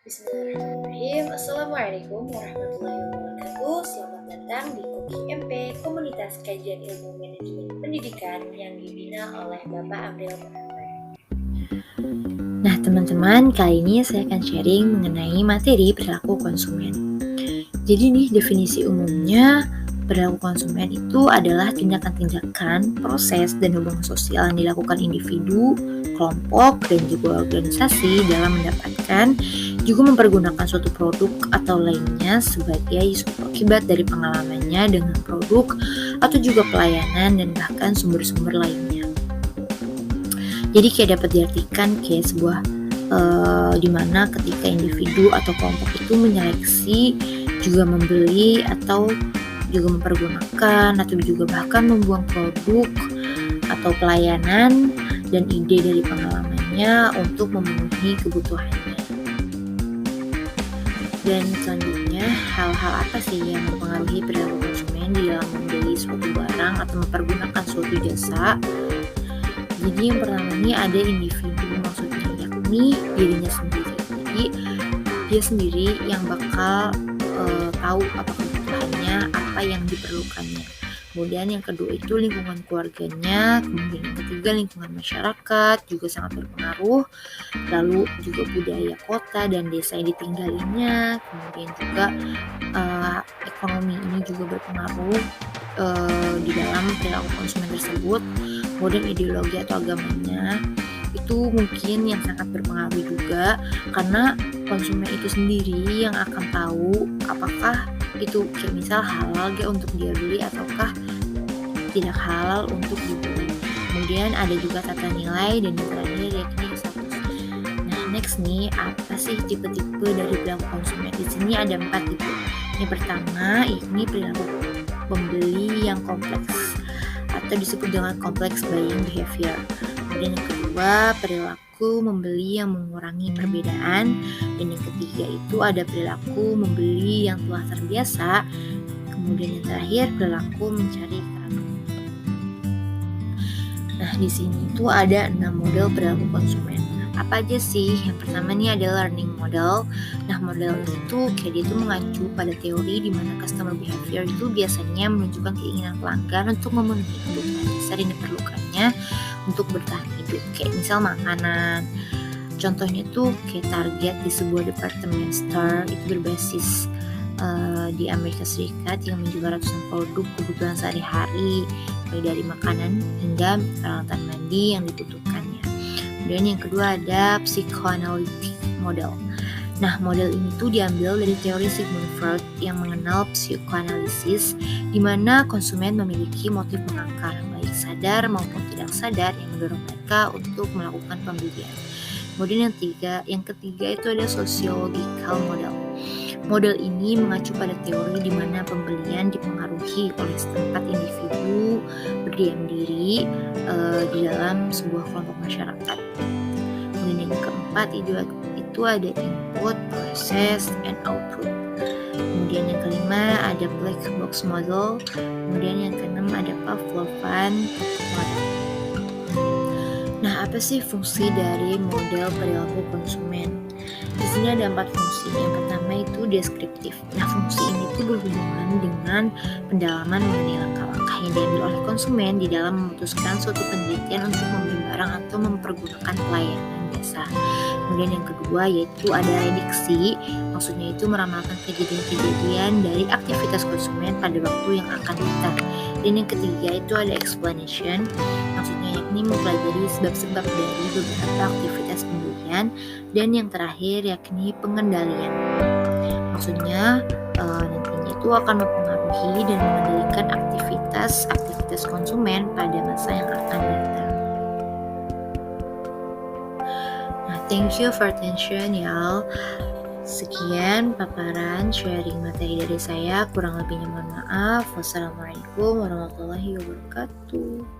Bismillahirrahmanirrahim. Assalamualaikum warahmatullahi wabarakatuh. Selamat datang di Kopi MP, Komunitas Kajian Ilmu Manajemen Pendidikan yang dibina oleh Bapak Abdel Muhammad. Nah teman-teman, kali ini saya akan sharing mengenai materi perilaku konsumen. Jadi nih definisi umumnya, perilaku konsumen itu adalah tindakan-tindakan, proses, dan hubungan sosial yang dilakukan individu, kelompok, dan juga organisasi dalam mendapatkan juga mempergunakan suatu produk atau lainnya sebagai suatu akibat dari pengalamannya dengan produk atau juga pelayanan dan bahkan sumber-sumber lainnya. Jadi kayak dapat diartikan kayak sebuah dimana ketika individu atau kelompok itu menyeleksi, juga membeli atau juga mempergunakan atau juga bahkan membuang produk atau pelayanan dan ide dari pengalamannya untuk memenuhi kebutuhannya. Dan selanjutnya, hal-hal apa sih yang mempengaruhi perilaku konsumen di dalam membeli suatu barang atau mempergunakan suatu jasa? Jadi yang pertama ini ada individu, maksudnya yakni dirinya sendiri. Jadi dia sendiri yang bakal tahu apa kebutuhannya, apa yang diperlukannya. Kemudian yang kedua itu lingkungan keluarganya, kemudian yang ketiga lingkungan masyarakat juga sangat berpengaruh, lalu juga budaya kota dan desa yang ditinggalinya, kemudian juga ekonomi ini juga berpengaruh di dalam perilaku konsumen tersebut, kemudian ideologi atau agamanya itu mungkin yang sangat berpengaruh juga, karena konsumen itu sendiri yang akan tahu apakah itu kayak misal halal gak untuk dia beli ataukah tidak halal untuk dibeli. Kemudian ada juga tata nilai dan yang terakhir yakni status. Nah next nih, apa sih tipe-tipe dari perilaku konsumen? Di sini ada 4 tipe. Yang pertama yakni perilaku pembeli yang kompleks atau disebut dengan complex buying behavior. Kemudian yang kedua, perilaku membeli yang mengurangi perbedaan, dan yang ketiga itu ada perilaku membeli yang telah terbiasa. Kemudian yang terakhir, perilaku mencari keragaman. Nah, di sini itu ada 6 model perilaku konsumen. Apa aja sih? Yang pertama nih ada learning model. Nah, model itu kayak dia itu mengacu pada teori di mana customer behavior itu biasanya menunjukkan keinginan pelanggan untuk memenuhi kebutuhan dasar yang diperlukannya untuk bertahan hidup. Kayak misal makanan. Contohnya tuh kayak Target di sebuah department store itu berbasis di Amerika Serikat yang menjual ratusan produk kebutuhan sehari-hari, mulai dari makanan hingga peralatan mandi yang dibutuhkannya. Kemudian yang kedua ada psychoanalytic model. Nah, model ini tuh diambil dari teori Sigmund Freud yang mengenal psikoanalisis, di mana konsumen memiliki motif mengakar, baik sadar maupun tidak sadar, yang mendorong mereka untuk melakukan pembelian. Kemudian yang ketiga itu ada sociological model. Model ini mengacu pada teori di mana pembelian dipengaruhi oleh setempat individu berdiam diri di dalam sebuah kelompok masyarakat. Kemudian yang keempat itu ada input, process, and output. Kemudian yang kelima ada black box model. Kemudian yang keenam ada Pavlovian model. Nah, apa sih fungsi dari model perilaku konsumen? Di sini ada 4 fungsi. Yang pertama itu deskriptif. Nah, fungsi ini tuh berhubungan dengan pendalaman mengenai langkah-langkah yang diambil oleh konsumen di dalam memutuskan suatu penelitian untuk membeli barang atau mempergunakan pelayanan jasa. Kemudian yang kedua yaitu ada rediksi. Maksudnya itu meramalkan kejadian-kejadian dari aktivitas konsumen pada waktu yang akan datang. Dan yang ketiga itu ada explanation. Maksudnya yakni mempelajari sebab-sebab dari beberapa aktivitas pembelian. Dan yang terakhir yakni pengendalian. Maksudnya nantinya itu akan mempengaruhi dan mengendalikan aktivitas konsumen pada masa yang akan datang. Nah, thank you for attention y'all. Sekian paparan sharing materi dari saya, kurang lebihnya mohon maaf. Wassalamualaikum warahmatullahi wabarakatuh.